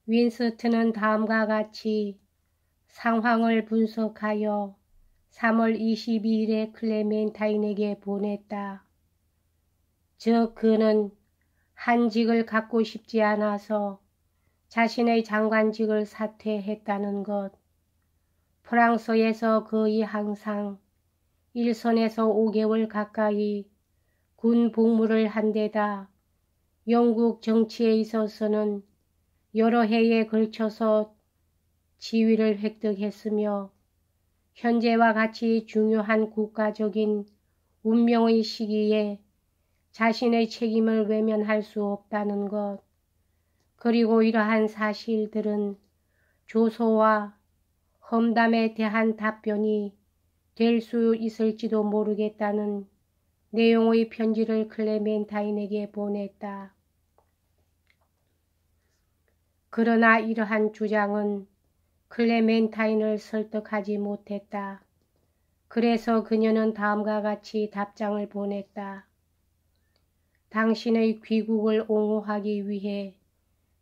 윈스턴은 다음과 같이 상황을 분석하여 3월 22일에 클레멘타인에게 보냈다. 즉 그는 한직을 갖고 싶지 않아서 자신의 장관직을 사퇴했다는 것. 프랑스에서 거의 항상 1선에서 5개월 가까이 군 복무를 한 데다 영국 정치에 있어서는 여러 해에 걸쳐서 지위를 획득했으며 현재와 같이 중요한 국가적인 운명의 시기에 자신의 책임을 외면할 수 없다는 것. 그리고 이러한 사실들은 조소와 험담에 대한 답변이 될 수 있을지도 모르겠다는 내용의 편지를 클레멘타인에게 보냈다. 그러나 이러한 주장은 클레멘타인을 설득하지 못했다. 그래서 그녀는 다음과 같이 답장을 보냈다. 당신의 귀국을 옹호하기 위해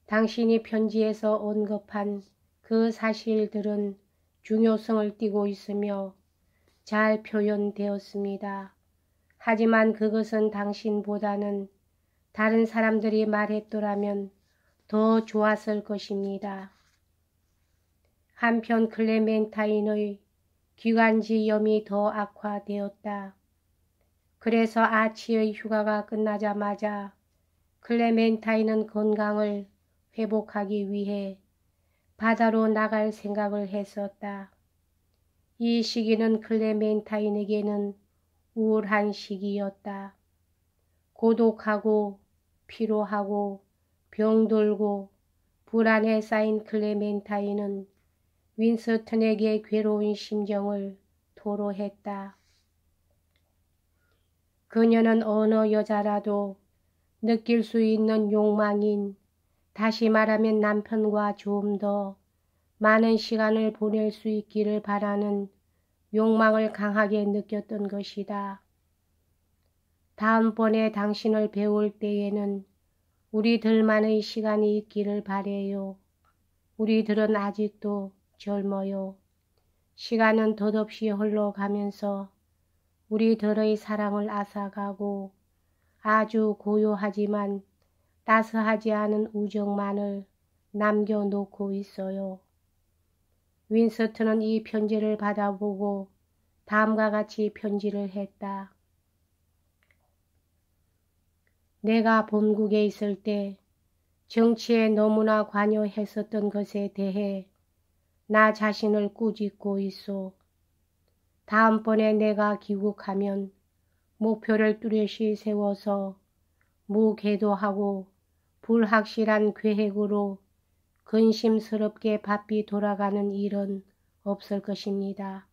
당신이 편지에서 언급한 그 사실들은 중요성을 띠고 있으며 잘 표현되었습니다. 하지만 그것은 당신보다는 다른 사람들이 말했더라면 더 좋았을 것입니다. 한편 클레멘타인의 기관지염이 더 악화되었다. 그래서 아치의 휴가가 끝나자마자 클레멘타인은 건강을 회복하기 위해 바다로 나갈 생각을 했었다. 이 시기는 클레멘타인에게는 우울한 시기였다. 고독하고 피로하고 병들고 불안에 쌓인 클레멘타인은 윈스턴에게 괴로운 심정을 토로했다. 그녀는 어느 여자라도 느낄 수 있는 욕망인, 다시 말하면 남편과 좀 더 많은 시간을 보낼 수 있기를 바라는 욕망을 강하게 느꼈던 것이다. 다음번에 당신을 배울 때에는 우리들만의 시간이 있기를 바래요. 우리들은 아직도 젊어요. 시간은 덧없이 흘러가면서 우리들의 사랑을 앗아가고 아주 고요하지만 따스하지 않은 우정만을 남겨놓고 있어요. 윈스턴은 이 편지를 받아보고 다음과 같이 편지를 했다. 내가 본국에 있을 때 정치에 너무나 관여했었던 것에 대해 나 자신을 꾸짖고 있소. 다음번에 내가 귀국하면 목표를 뚜렷이 세워서 무궤도하고 불확실한 계획으로 근심스럽게 바삐 돌아가는 일은 없을 것입니다.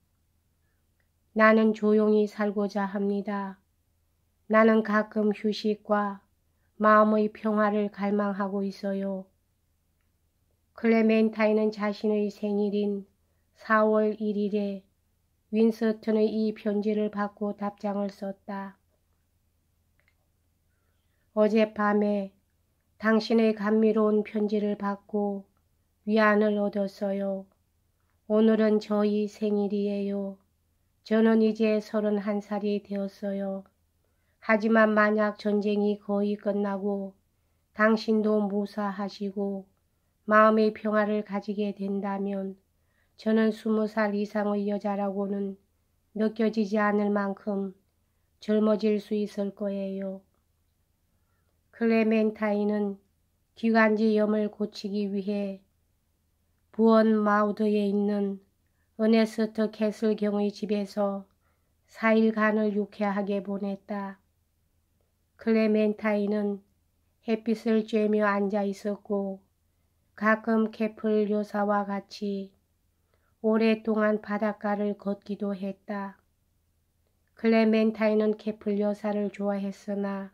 나는 조용히 살고자 합니다. 나는 가끔 휴식과 마음의 평화를 갈망하고 있어요. 클레멘타인은 자신의 생일인 4월 1일에 윈스턴의 이 편지를 받고 답장을 썼다. 어젯밤에 당신의 감미로운 편지를 받고 위안을 얻었어요. 오늘은 저희 생일이에요. 저는 이제 31살이 되었어요. 하지만 만약 전쟁이 거의 끝나고 당신도 무사하시고 마음의 평화를 가지게 된다면 저는 20살 이상의 여자라고는 느껴지지 않을 만큼 젊어질 수 있을 거예요. 클레멘타인은 기관지염을 고치기 위해 부언마우드에 있는 어네스트 캐슬경의 집에서 4일간을 유쾌하게 보냈다. 클레멘타인은 햇빛을 쬐며 앉아 있었고 가끔 캐플 여사와 같이 오랫동안 바닷가를 걷기도 했다. 클레멘타인은 캐플 여사를 좋아했으나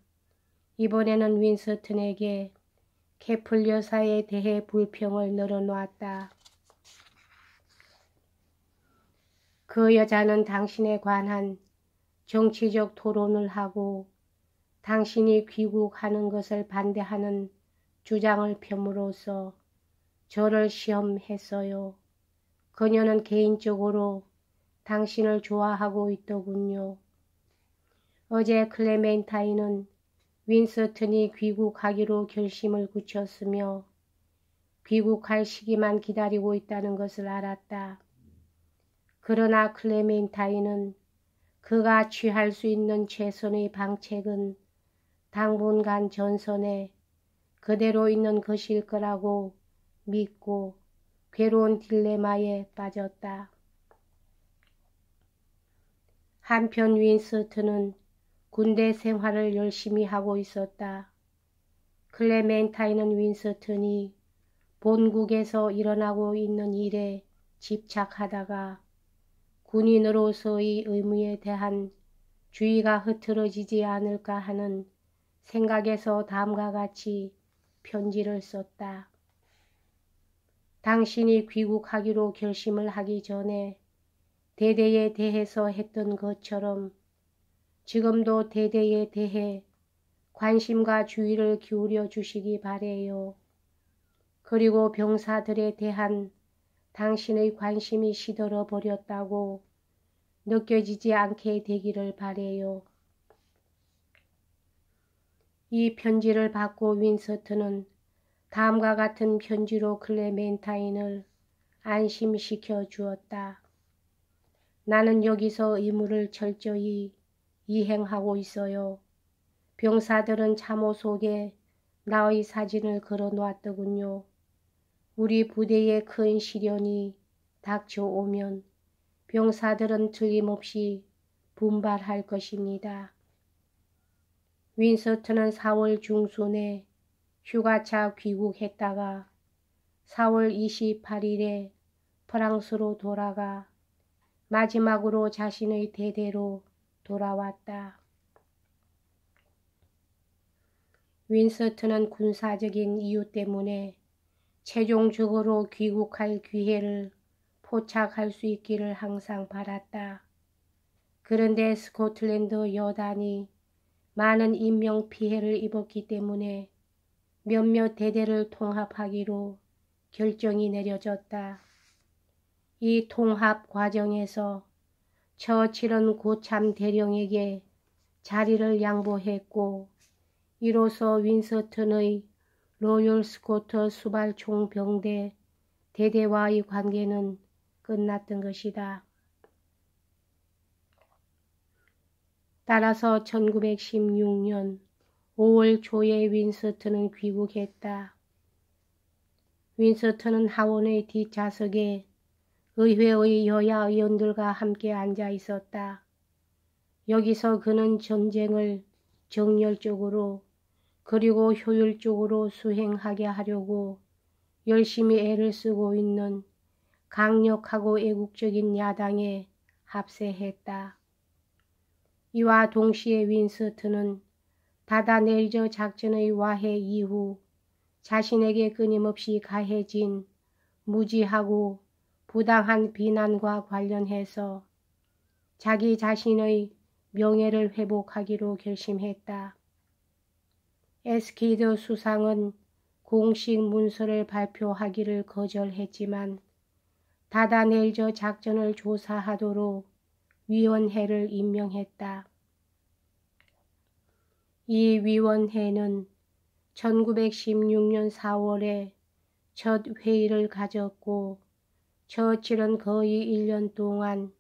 이번에는 윈스턴에게 캐플 여사에 대해 불평을 늘어놓았다. 그 여자는 당신에 관한 정치적 토론을 하고 당신이 귀국하는 것을 반대하는 주장을 펴므로써 저를 시험했어요. 그녀는 개인적으로 당신을 좋아하고 있더군요. 어제 클레멘타인은 윈스턴이 귀국하기로 결심을 굳혔으며 귀국할 시기만 기다리고 있다는 것을 알았다. 그러나 클레멘타인은 그가 취할 수 있는 최선의 방책은 당분간 전선에 그대로 있는 것일 거라고 믿고 괴로운 딜레마에 빠졌다. 한편 윈스턴은 군대 생활을 열심히 하고 있었다. 클레멘타인은 윈스턴이 본국에서 일어나고 있는 일에 집착하다가 군인으로서의 의무에 대한 주의가 흐트러지지 않을까 하는 생각에서 다음과 같이 편지를 썼다. 당신이 귀국하기로 결심을 하기 전에 대대에 대해서 했던 것처럼 지금도 대대에 대해 관심과 주의를 기울여 주시기 바래요. 그리고 병사들에 대한 당신의 관심이 시들어 버렸다고 느껴지지 않게 되기를 바래요. 이 편지를 받고 윈스턴은 다음과 같은 편지로 클레멘타인을 안심시켜 주었다. 나는 여기서 의무를 철저히 이행하고 있어요. 병사들은 참호 속에 나의 사진을 걸어 놓았더군요. 우리 부대에 큰 시련이 닥쳐오면 병사들은 틀림없이 분발할 것입니다. 윈스턴은 4월 중순에 휴가차 귀국했다가 4월 28일에 프랑스로 돌아가 마지막으로 자신의 대대로 돌아왔다. 윈스턴은 군사적인 이유 때문에 최종적으로 귀국할 기회를 포착할 수 있기를 항상 바랐다. 그런데 스코틀랜드 여단이 많은 인명피해를 입었기 때문에 몇몇 대대를 통합하기로 결정이 내려졌다. 이 통합 과정에서 처칠은 고참 대령에게 자리를 양보했고 이로써 윈스턴의 로열 스코트 수발총병대 대대와의 관계는 끝났던 것이다. 따라서 1916년 5월 초에 윈스턴은 귀국했다. 윈스턴은 하원의 뒷좌석에 의회의 여야 의원들과 함께 앉아 있었다. 여기서 그는 전쟁을 정열적으로 그리고 효율적으로 수행하게 하려고 열심히 애를 쓰고 있는 강력하고 애국적인 야당에 합세했다. 이와 동시에 윈스턴은 다다넬저 작전의 와해 이후 자신에게 끊임없이 가해진 무지하고 부당한 비난과 관련해서 자기 자신의 명예를 회복하기로 결심했다. 에스키드 수상은 공식 문서를 발표하기를 거절했지만 다다넬저 작전을 조사하도록 위원회를 임명했다. 이 위원회는 1916년 4월에 첫 회의를 가졌고 처칠은 거의 1년 동안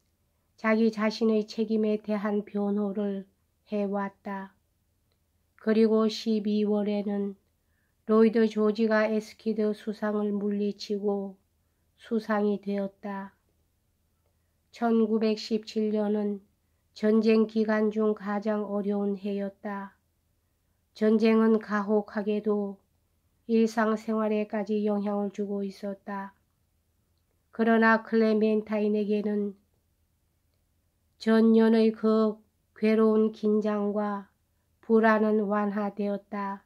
자기 자신의 책임에 대한 변호를 해왔다. 그리고 12월에는 로이드 조지가 에스키드 수상을 물리치고 수상이 되었다. 1917년은 전쟁 기간 중 가장 어려운 해였다. 전쟁은 가혹하게도 일상생활에까지 영향을 주고 있었다. 그러나 클레멘타인에게는 전년의 그 괴로운 긴장과 불안은 완화되었다.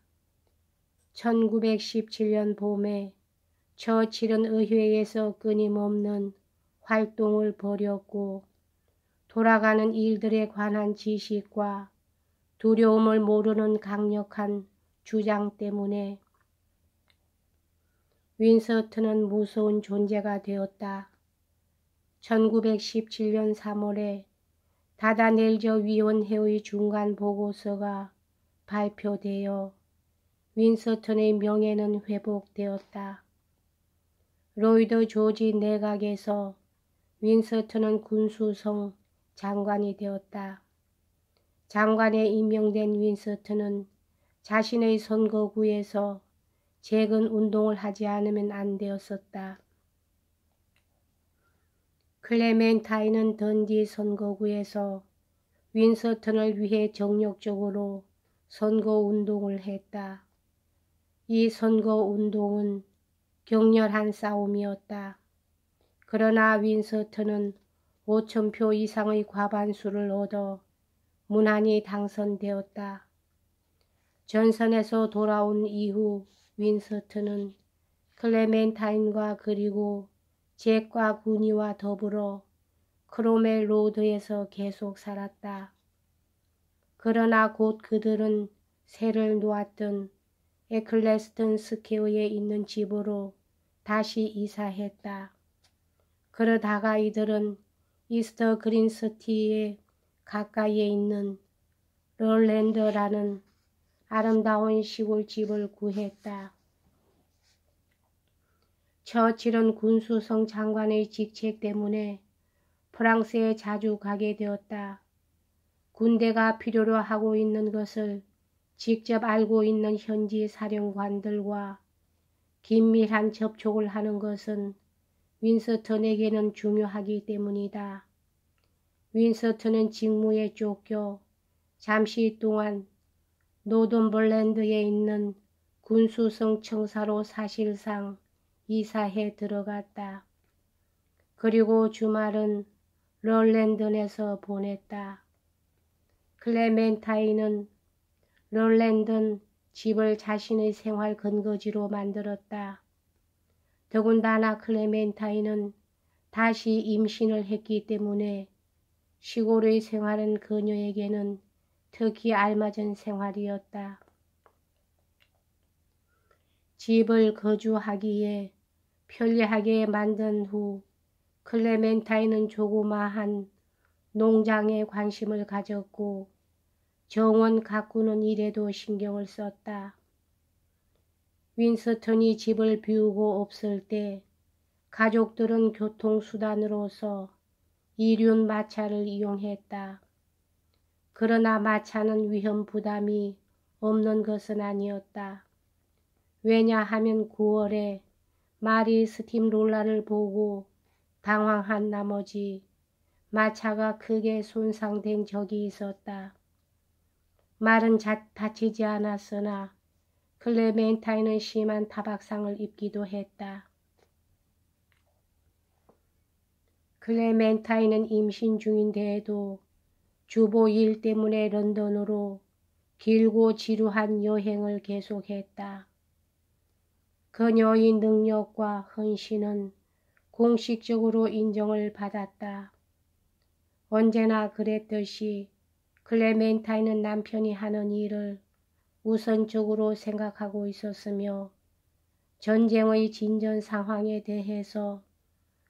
1917년 봄에 처칠은 의회에서 끊임없는 활동을 벌였고 돌아가는 일들에 관한 지식과 두려움을 모르는 강력한 주장 때문에 윈스턴은 무서운 존재가 되었다. 1917년 3월에 다다넬저 위원회의 중간 보고서가 발표되어 윈스턴의 명예는 회복되었다. 로이드 조지 내각에서 윈스턴은 군수성 장관이 되었다. 장관에 임명된 윈스턴은 자신의 선거구에서 재건 운동을 하지 않으면 안 되었었다. 클레멘타인은 던디 선거구에서 윈스턴을 위해 정력적으로 선거운동을 했다. 이 선거운동은 격렬한 싸움이었다. 그러나 윈스턴은 5,000표 이상의 과반수를 얻어 무난히 당선되었다. 전선에서 돌아온 이후 윈스턴은 클레멘타인과 그리고 잭과 구니와 더불어 크로멜 로드에서 계속 살았다. 그러나 곧 그들은 새를 놓았던 에클레스턴 스퀘어에 있는 집으로 다시 이사했다. 그러다가 이들은 이스터 그린스티에 가까이에 있는 럴랜드라는 아름다운 시골집을 구했다. 처칠은 군수성 장관의 직책 때문에 프랑스에 자주 가게 되었다. 군대가 필요로 하고 있는 것을 직접 알고 있는 현지 사령관들과 긴밀한 접촉을 하는 것은 윈스턴에게는 중요하기 때문이다. 윈스턴은 직무에 쫓겨 잠시 동안 노던벌랜드에 있는 군수성 청사로 사실상 이사해 들어갔다. 그리고 주말은 럴랜든에서 보냈다. 클레멘타인은 럴랜든 집을 자신의 생활 근거지로 만들었다. 더군다나 클레멘타인은 다시 임신을 했기 때문에 시골의 생활은 그녀에게는 특히 알맞은 생활이었다. 집을 거주하기에 편리하게 만든 후 클레멘타인은 조그마한 농장에 관심을 가졌고 정원 가꾸는 일에도 신경을 썼다. 윈스턴이 집을 비우고 없을 때 가족들은 교통수단으로서 이륜 마차를 이용했다. 그러나 마차는 위험 부담이 없는 것은 아니었다. 왜냐하면 9월에 말이 스팀롤러를 보고 당황한 나머지 마차가 크게 손상된 적이 있었다. 말은 다치지 않았으나 클레멘타인은 심한 타박상을 입기도 했다. 클레멘타인은 임신 중인데에도 주보 일 때문에 런던으로 길고 지루한 여행을 계속했다. 그녀의 능력과 헌신은 공식적으로 인정을 받았다. 언제나 그랬듯이 클레멘타인은 남편이 하는 일을 우선적으로 생각하고 있었으며 전쟁의 진전 상황에 대해서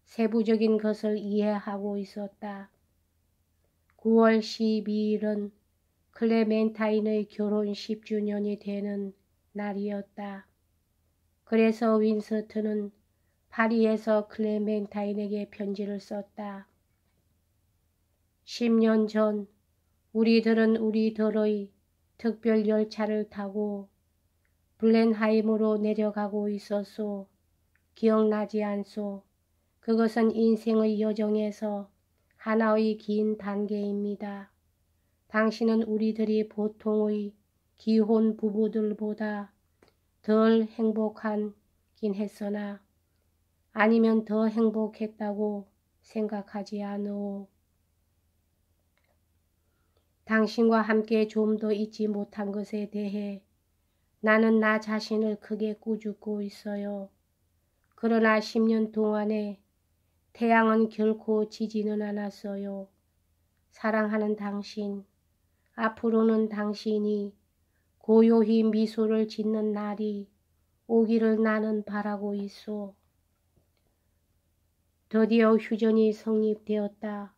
세부적인 것을 이해하고 있었다. 9월 12일은 클레멘타인의 결혼 10주년이 되는 날이었다. 그래서 윈스턴은 파리에서 클레멘타인에게 편지를 썼다. 10년 전 우리들은 우리들의 특별 열차를 타고 블렌하임으로 내려가고 있었소. 기억나지 않소? 그것은 인생의 여정에서 하나의 긴 단계입니다. 당신은 우리들이 보통의 기혼 부부들보다 덜 행복하긴 했으나 아니면 더 행복했다고 생각하지 않으오. 당신과 함께 좀 더 잊지 못한 것에 대해 나는 나 자신을 크게 꾸짖고 있어요. 그러나 10년 동안에 태양은 결코 지지는 않았어요. 사랑하는 당신, 앞으로는 당신이 고요히 미소를 짓는 날이 오기를 나는 바라고 있소. 드디어 휴전이 성립되었다.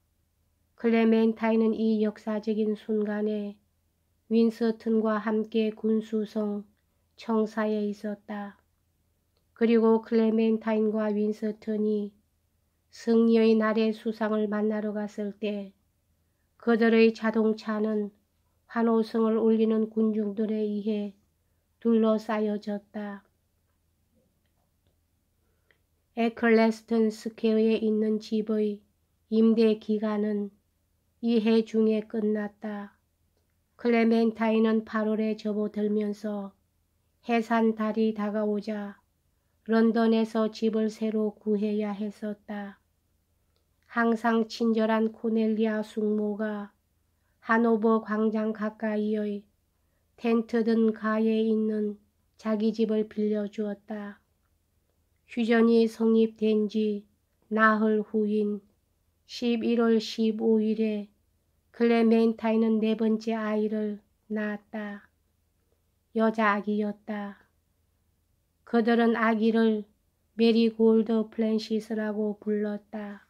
클레멘타인은 이 역사적인 순간에 윈스턴과 함께 군수성 청사에 있었다. 그리고 클레멘타인과 윈스턴이 승리의 날의 수상을 만나러 갔을 때 그들의 자동차는 환호성을 울리는 군중들에 의해 둘러싸여졌다. 에클레스턴 스퀘어에 있는 집의 임대 기간은 이 해 중에 끝났다. 클레멘타인은 8월에 접어들면서 해산달이 다가오자 런던에서 집을 새로 구해야 했었다. 항상 친절한 코넬리아 숙모가 하노버 광장 가까이의 텐트든 가에 있는 자기 집을 빌려주었다. 휴전이 성립된 지 나흘 후인 11월 15일에 클레멘타인은 네 번째 아이를 낳았다. 여자 아기였다. 그들은 아기를 메리골드 프랜시스라고 불렀다.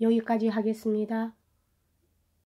여기까지 하겠습니다.